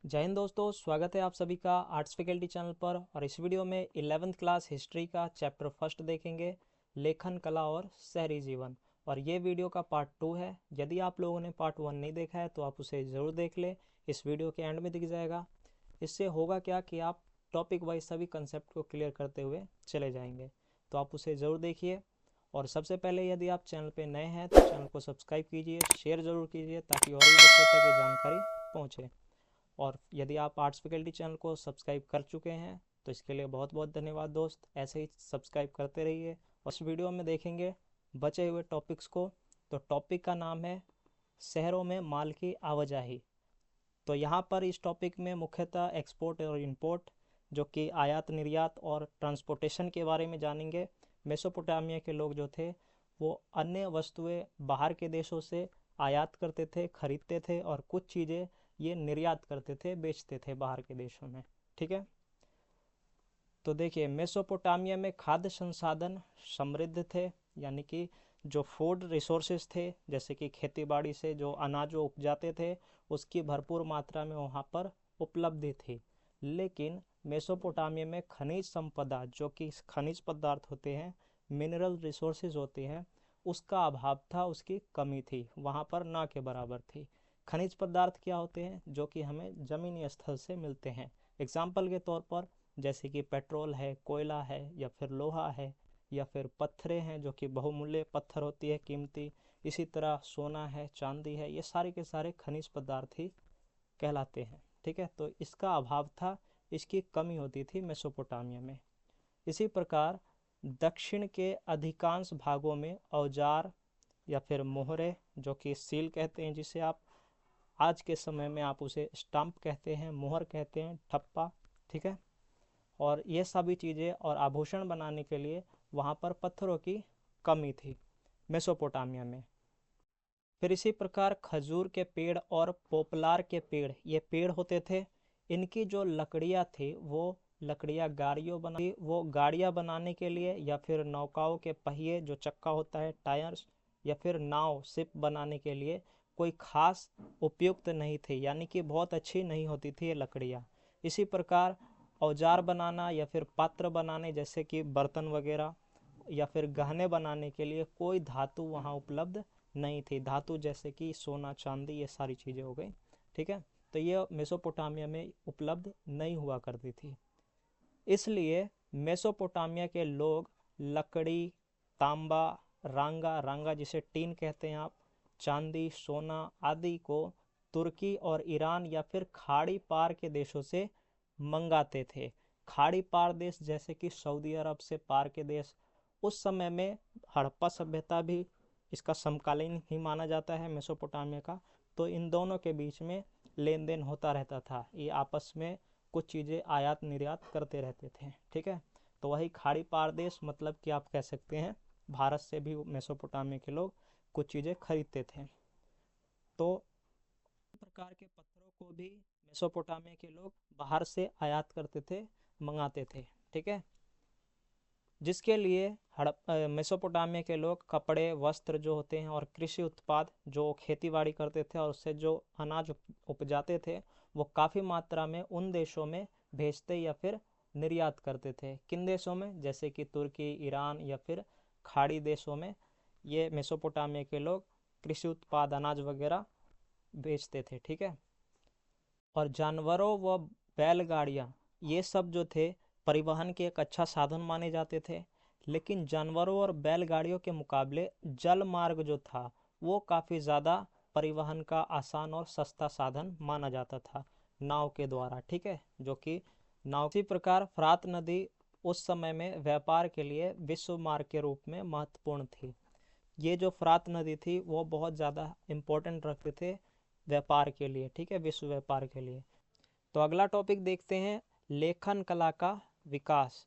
जय हिंद दोस्तों, स्वागत है आप सभी का आर्ट्स फैकल्टी चैनल पर। और इस वीडियो में 11th क्लास हिस्ट्री का चैप्टर फर्स्ट देखेंगे, लेखन कला और शहरी जीवन। और ये वीडियो का पार्ट 2 है। यदि आप लोगों ने पार्ट 1 नहीं देखा है तो आप उसे ज़रूर देख ले, इस वीडियो के एंड में दिख जाएगा। इससे होगा क्या कि आप टॉपिक वाइज सभी कंसेप्ट को क्लियर करते हुए चले जाएंगे, तो आप उसे ज़रूर देखिए। और सबसे पहले यदि आप चैनल पर नए हैं तो चैनल को सब्सक्राइब कीजिए, शेयर ज़रूर कीजिए ताकि और भी बच्चों तक ये जानकारी पहुँचे। और यदि आप आर्ट्स फैकल्टी चैनल को सब्सक्राइब कर चुके हैं तो इसके लिए बहुत बहुत धन्यवाद दोस्त, ऐसे ही सब्सक्राइब करते रहिए। और इस वीडियो में देखेंगे बचे हुए टॉपिक्स को। तो टॉपिक का नाम है शहरों में माल की आवाजाही। तो यहाँ पर इस टॉपिक में मुख्यतः एक्सपोर्ट और इंपोर्ट, जो कि आयात निर्यात और ट्रांसपोर्टेशन के बारे में जानेंगे। मेसोपोटामिया के लोग जो थे वो अन्य वस्तुएं बाहर के देशों से आयात करते थे, खरीदते थे, और कुछ चीज़ें ये निर्यात करते थे, बेचते थे बाहर के देशों में। ठीक है, तो देखिए मेसोपोटामिया में खाद्य संसाधन समृद्ध थे, यानी कि जो फूड रिसोर्सेज थे, जैसे कि खेती बाड़ी से जो अनाज वो उपजाते थे उसकी भरपूर मात्रा में वहाँ पर उपलब्धि थी। लेकिन मेसोपोटामिया में खनिज संपदा, जो कि खनिज पदार्थ होते हैं, मिनरल रिसोर्सेज होते हैं, उसका अभाव था, उसकी कमी थी, वहाँ पर ना के बराबर थी। खनिज पदार्थ क्या होते हैं? जो कि हमें ज़मीनी स्तर से मिलते हैं। एग्जाम्पल के तौर पर जैसे कि पेट्रोल है, कोयला है, या फिर लोहा है, या फिर पत्थरें हैं जो कि बहुमूल्य पत्थर होती है, कीमती। इसी तरह सोना है, चांदी है, ये सारे के सारे खनिज पदार्थ ही कहलाते हैं। ठीक है, तो इसका अभाव था, इसकी कमी होती थी मेसोपोटामिया में। इसी प्रकार दक्षिण के अधिकांश भागों में औजार या फिर मोहरे, जो कि सील कहते हैं, जिसे आप आज के समय में आप उसे स्टंप कहते हैं, मोहर कहते हैं, ठप्पा। ठीक है, और ये सभी चीज़ें और आभूषण बनाने के लिए वहाँ पर पत्थरों की कमी थी मेसोपोटामिया में। फिर इसी प्रकार खजूर के पेड़ और पोपलार के पेड़, ये पेड़ होते थे, इनकी जो लकड़ियाँ थी वो गाड़ियाँ बनाने के लिए, या फिर नौकाओं के पहिए, जो चक्का होता है, टायर्स, या फिर नाव, शिप बनाने के लिए कोई खास उपयुक्त नहीं थी, यानी कि बहुत अच्छी नहीं होती थी ये लकड़ियाँ। इसी प्रकार औजार बनाना या फिर पात्र बनाने, जैसे कि बर्तन वगैरह, या फिर गहने बनाने के लिए कोई धातु वहाँ उपलब्ध नहीं थी। धातु जैसे कि सोना, चांदी, ये सारी चीज़ें हो गई। ठीक है, तो ये मेसोपोटामिया में उपलब्ध नहीं हुआ करती थी। इसलिए मेसोपोटामिया के लोग लकड़ी, तांबा, रांगा रांगा जिसे टीन कहते हैं आप, चांदी, सोना आदि को तुर्की और ईरान या फिर खाड़ी पार के देशों से मंगाते थे। खाड़ी पार देश जैसे कि सऊदी अरब से पार के देश, उस समय में हड़प्पा सभ्यता भी इसका समकालीन ही माना जाता है मेसोपोटामिया का। तो इन दोनों के बीच में लेन देन होता रहता था, ये आपस में कुछ चीज़ें आयात निर्यात करते रहते थे। ठीक है, तो वही खाड़ी पार देश, मतलब कि आप कह सकते हैं भारत से भी मेसोपोटामिया के लोग कुछ चीज़ें खरीदते थे। तो प्रकार के पत्थरों को भी मेसोपोटामिया के लोग बाहर से आयात करते थे, मंगाते थे। ठीक है, जिसके लिए मेसोपोटामिया के लोग कपड़े, वस्त्र जो होते हैं, और कृषि उत्पाद जो खेती बाड़ी करते थे और उससे जो अनाज उपजाते थे, वो काफ़ी मात्रा में उन देशों में भेजते या फिर निर्यात करते थे। किन देशों में? जैसे कि तुर्की, ईरान, या फिर खाड़ी देशों में ये मेसोपोटामिया के लोग कृषि उत्पाद, अनाज वगैरह बेचते थे। ठीक है, और जानवरों व बैलगाड़ियाँ, ये सब जो थे परिवहन के एक अच्छा साधन माने जाते थे। लेकिन जानवरों और बैलगाड़ियों के मुकाबले जल मार्ग जो था वो काफ़ी ज़्यादा परिवहन का आसान और सस्ता साधन माना जाता था, नाव के द्वारा। ठीक है, जो कि नाव। इसी प्रकार फरात नदी उस समय में व्यापार के लिए विश्व मार्ग के रूप में महत्वपूर्ण थी। ये जो फरात नदी थी वो बहुत ज़्यादा इम्पोर्टेंट रखते थे व्यापार के लिए। ठीक है, विश्व व्यापार के लिए। तो अगला टॉपिक देखते हैं, लेखन कला का विकास।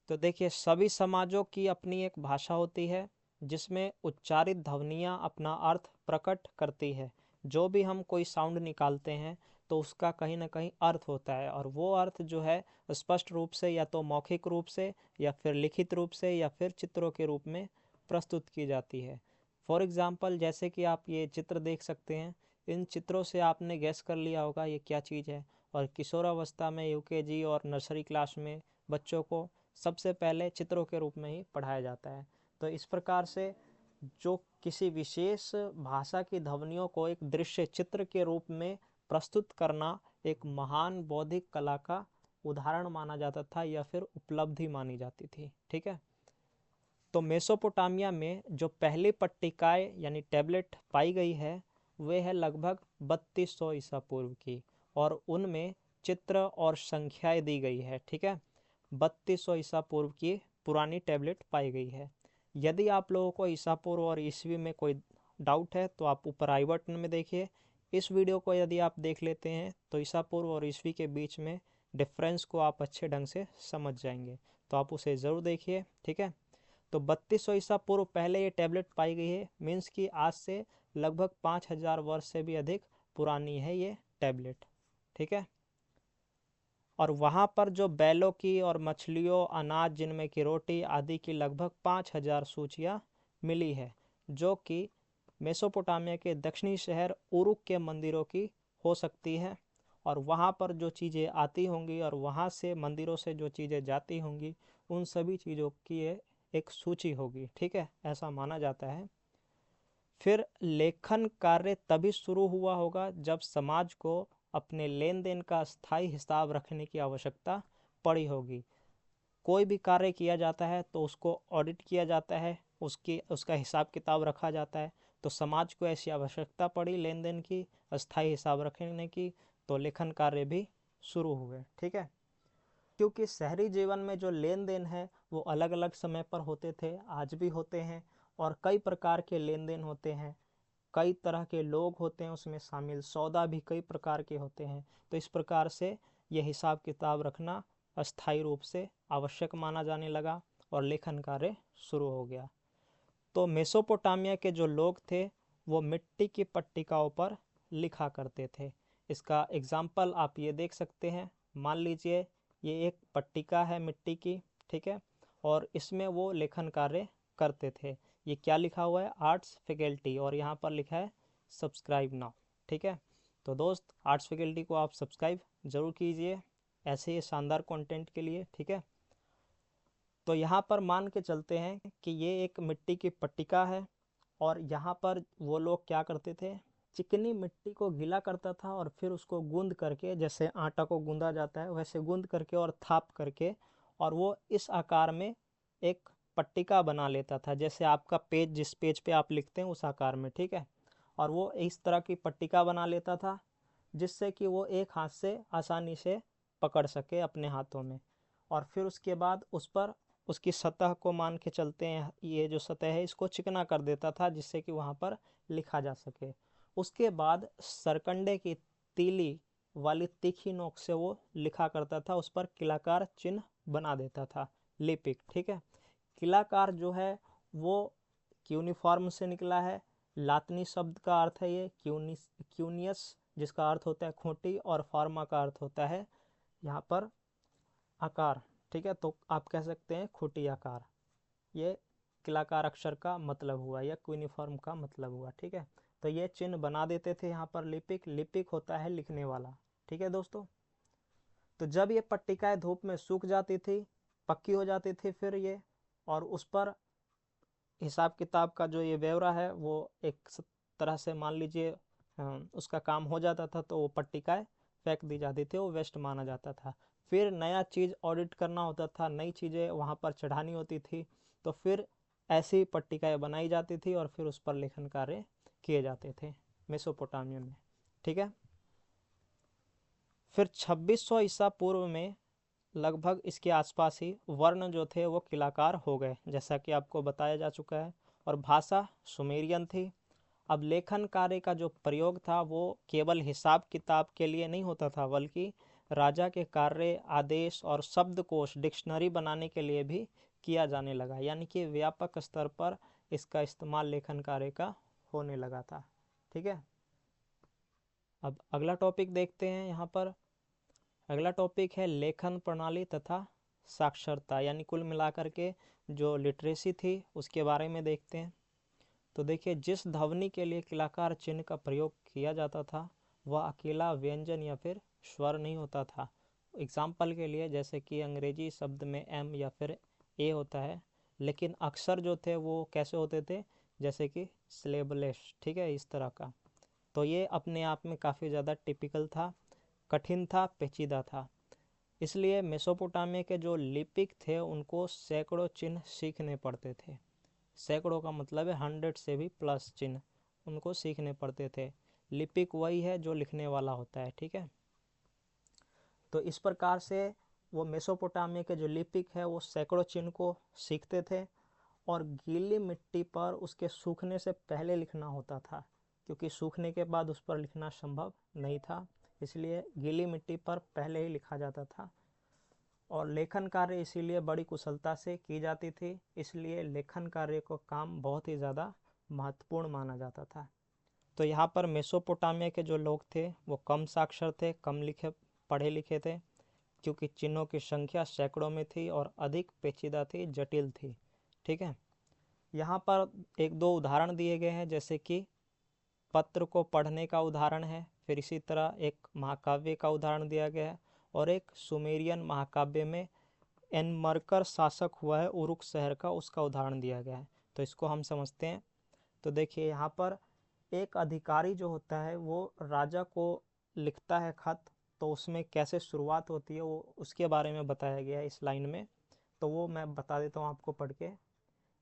तो देखिए सभी समाजों की अपनी एक भाषा होती है जिसमें उच्चारित ध्वनियाँ अपना अर्थ प्रकट करती है। जो भी हम कोई साउंड निकालते हैं तो उसका कहीं ना कहीं अर्थ होता है, और वो अर्थ जो है स्पष्ट रूप से या तो मौखिक रूप से, या फिर लिखित रूप से, या फिर चित्रों के रूप में प्रस्तुत की जाती है। फॉर एग्ज़ाम्पल जैसे कि आप ये चित्र देख सकते हैं इन चित्रों से आपने गैस कर लिया होगा ये क्या चीज़ है। और किशोरावस्था में यूकेजी और नर्सरी क्लास में बच्चों को सबसे पहले चित्रों के रूप में ही पढ़ाया जाता है। तो इस प्रकार से जो किसी विशेष भाषा की ध्वनियों को एक दृश्य चित्र के रूप में प्रस्तुत करना एक महान बौद्धिक कला का उदाहरण माना जाता था या फिर उपलब्धि मानी जाती थी। ठीक है। तो मेसोपोटामिया में जो पहली पट्टिकाएँ यानी टैबलेट पाई गई है वे है लगभग 3200 ईसा पूर्व की, और उनमें चित्र और संख्याएं दी गई है। ठीक है। 3200 ईसा पूर्व की पुरानी टैबलेट पाई गई है। यदि आप लोगों को ईसा पूर्व और ईस्वी में कोई डाउट है तो आप ऊपर आई बटन में देखिए। इस वीडियो को यदि आप देख लेते हैं तो ईसा पूर्व और ईस्वी के बीच में डिफरेंस को आप अच्छे ढंग से समझ जाएंगे, तो आप उसे ज़रूर देखिए। ठीक है। तो 3200 ईसा पूर्व पहले ये टैबलेट पाई गई है, मीन्स कि आज से लगभग 5000 वर्ष से भी अधिक पुरानी है ये टैबलेट। ठीक है। और वहाँ पर जो बैलों की और मछलियों, अनाज जिनमें की रोटी आदि की लगभग 5000 सूचियाँ मिली है, जो कि मेसोपोटामिया के दक्षिणी शहर उरुक के मंदिरों की हो सकती है। और वहाँ पर जो चीज़ें आती होंगी और वहाँ से मंदिरों से जो चीज़ें जाती होंगी उन सभी चीज़ों की ये एक सूची होगी। ठीक है, ऐसा माना जाता है। फिर लेखन कार्य तभी शुरू हुआ होगा जब समाज को अपने लेन देन का स्थायी हिसाब रखने की आवश्यकता पड़ी होगी। कोई भी कार्य किया जाता है तो उसको ऑडिट किया जाता है, उसका हिसाब किताब रखा जाता है। तो समाज को ऐसी आवश्यकता पड़ी लेन देन की, अस्थायी हिसाब रखने की, तो लेखन कार्य भी शुरू हुए। ठीक है। क्योंकि शहरी जीवन में जो लेन देन है वो अलग अलग समय पर होते थे, आज भी होते हैं, और कई प्रकार के लेन देन होते हैं, कई तरह के लोग होते हैं उसमें शामिल, सौदा भी कई प्रकार के होते हैं। तो इस प्रकार से यह हिसाब किताब रखना अस्थायी रूप से आवश्यक माना जाने लगा और लेखन कार्य शुरू हो गया। तो मेसोपोटामिया के जो लोग थे वो मिट्टी की पट्टिकाओं पर लिखा करते थे। इसका एग्जाम्पल आप ये देख सकते हैं। मान लीजिए ये एक पट्टिका है मिट्टी की, ठीक है, और इसमें वो लेखन कार्य करते थे। ये क्या लिखा हुआ है? आर्ट्स फैकल्टी, और यहाँ पर लिखा है सब्सक्राइब नाउ। ठीक है। तो दोस्त, आर्ट्स फैकल्टी को आप सब्सक्राइब ज़रूर कीजिए ऐसे ही शानदार कंटेंट के लिए। ठीक है। तो यहाँ पर मान के चलते हैं कि ये एक मिट्टी की पट्टिका है, और यहाँ पर वो लोग क्या करते थे, चिकनी मिट्टी को गीला करता था और फिर उसको गूंद करके, जैसे आटा को गूंदा जाता है वैसे गूंद करके और थाप करके, और वो इस आकार में एक पट्टिका बना लेता था, जैसे आपका पेज, जिस पेज पे आप लिखते हैं उस आकार में। ठीक है। और वो इस तरह की पट्टिका बना लेता था जिससे कि वो एक हाथ से आसानी से पकड़ सके अपने हाथों में। और फिर उसके बाद उस पर उसकी सतह को, मान के चलते हैं ये जो सतह है इसको चिकना कर देता था जिससे कि वहाँ पर लिखा जा सके। उसके बाद सरकंडे की तीली वाली तीखी नोक से वो लिखा करता था, उस पर किलाकार चिन्ह बना देता था, लिपिक। ठीक है। किलाकार जो है वो क्यूनिफॉर्म से निकला है। लातिनी शब्द का अर्थ है ये क्यूनियस, जिसका अर्थ होता है खूंटी, और फार्मा का अर्थ होता है यहाँ पर आकार। ठीक है। तो आप कह सकते हैं खूंटी आकार, ये किलाकार अक्षर का मतलब हुआ या क्यूनिफॉर्म का मतलब हुआ। ठीक है। तो ये चिन्ह बना देते थे यहाँ पर लिपिक। लिपिक होता है लिखने वाला। ठीक है दोस्तों। तो जब ये पट्टिकाएं धूप में सूख जाती थी, पक्की हो जाती थी फिर ये, और उस पर हिसाब किताब का जो ये ब्यौरा है वो एक तरह से मान लीजिए उसका काम हो जाता था, तो वो पट्टिकाएं फेंक दी जाती थी, वो वेस्ट माना जाता था। फिर नया चीज़ ऑडिट करना होता था, नई चीज़ें वहाँ पर चढ़ानी होती थी, तो फिर ऐसी पट्टिकाएं बनाई जाती थी और फिर उस पर लेखन कार्य किए जाते थे मेसोपोटामिया में। ठीक है। फिर 2600 ईसा पूर्व में लगभग इसके आसपास ही वर्ण जो थे वो किलाकार हो गए, जैसा कि आपको बताया जा चुका है, और भाषा सुमेरियन थी। अब लेखन कार्य का जो प्रयोग था वो केवल हिसाब किताब के लिए नहीं होता था, बल्कि राजा के कार्य, आदेश और शब्दकोश, डिक्शनरी बनाने के लिए भी किया जाने लगा, यानी कि व्यापक स्तर पर इसका इस्तेमाल लेखन कार्य का होने लगा था। ठीक है। अब अगला टॉपिक देखते हैं। यहाँ पर अगला टॉपिक है लेखन प्रणाली तथा साक्षरता, यानी कुल मिलाकर के जो लिटरेसी थी उसके बारे में देखते हैं। तो देखिए, जिस ध्वनि के लिए किलाकार चिन्ह का प्रयोग किया जाता था वह अकेला व्यंजन या फिर स्वर नहीं होता था। एग्जाम्पल के लिए जैसे कि अंग्रेजी शब्द में एम या फिर ए होता है, लेकिन अक्षर जो थे वो कैसे होते थे, जैसे कि सिलेबलेस, ठीक है, इस तरह का। तो ये अपने आप में काफ़ी ज़्यादा टिपिकल था, कठिन था, पेचीदा था। इसलिए मेसोपोटामिया के जो लिपिक थे उनको सैकड़ों चिन्ह सीखने पड़ते थे। सैकड़ों का मतलब है 100 से भी प्लस चिन्ह उनको सीखने पड़ते थे। लिपिक वही है जो लिखने वाला होता है, ठीक है। तो इस प्रकार से वो मेसोपोटामिया के जो लिपिक है वो सैकड़ों चिन्ह को सीखते थे, और गीली मिट्टी पर उसके सूखने से पहले लिखना होता था, क्योंकि सूखने के बाद उस पर लिखना संभव नहीं था, इसलिए गीली मिट्टी पर पहले ही लिखा जाता था। और लेखन कार्य इसीलिए बड़ी कुशलता से की जाती थी, इसलिए लेखन कार्य को काम बहुत ही ज़्यादा महत्वपूर्ण माना जाता था। तो यहाँ पर मेसोपोटामिया के जो लोग थे वो कम साक्षर थे, कम लिखे पढ़े लिखे थे, क्योंकि चिन्हों की संख्या सैकड़ों में थी और अधिक पेचीदा थी, जटिल थी, ठीक है। यहाँ पर एक दो उदाहरण दिए गए हैं, जैसे कि पत्र को पढ़ने का उदाहरण है, फिर इसी तरह एक महाकाव्य का उदाहरण दिया गया है, और एक सुमेरियन महाकाव्य में एनमरकर शासक हुआ है उरुक शहर का, उसका उदाहरण दिया गया है। तो इसको हम समझते हैं। तो देखिए, यहाँ पर एक अधिकारी जो होता है वो राजा को लिखता है खत, तो उसमें कैसे शुरुआत होती है वो उसके बारे में बताया गया है इस लाइन में। तो वो मैं बता देता हूँ आपको पढ़ के,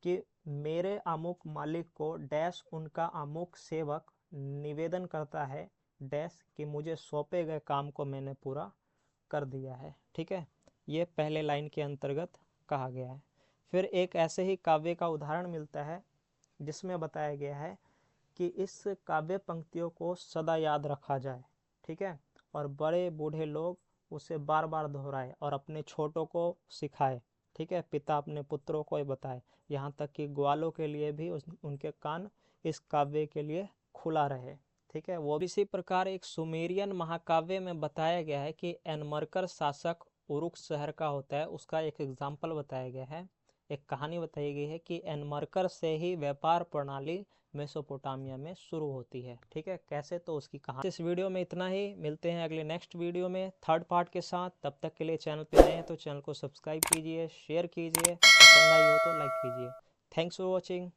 कि मेरे अमुक मालिक को डैश उनका अमुक सेवक निवेदन करता है डैश कि मुझे सौंपे गए काम को मैंने पूरा कर दिया है, ठीक है। ये पहले लाइन के अंतर्गत कहा गया है। फिर एक ऐसे ही काव्य का उदाहरण मिलता है जिसमें बताया गया है कि इस काव्य पंक्तियों को सदा याद रखा जाए, ठीक है, और बड़े बूढ़े लोग उसे बार बार दोहराए और अपने छोटों को सिखाए, ठीक है, पिता अपने पुत्रों को बताए, यहाँ तक कि ग्वालों के लिए भी उनके कान इस काव्य के लिए खुला रहे, ठीक है। वो भी इसी प्रकार एक सुमेरियन महाकाव्य में बताया गया है कि एनमरकर शासक उरुक शहर का होता है, उसका एक एग्जाम्पल बताया गया है, एक कहानी बताई गई है कि एनमरकर से ही व्यापार प्रणाली मेसोपोटामिया में शुरू होती है, ठीक है, कैसे, तो उसकी कहानी। इस वीडियो में इतना ही, मिलते हैं अगले नेक्स्ट वीडियो में थर्ड पार्ट के साथ। तब तक के लिए चैनल पे नए हैं तो चैनल को सब्सक्राइब कीजिए, शेयर कीजिए, पसंद आई हो तो लाइक कीजिए। Thanks for watching.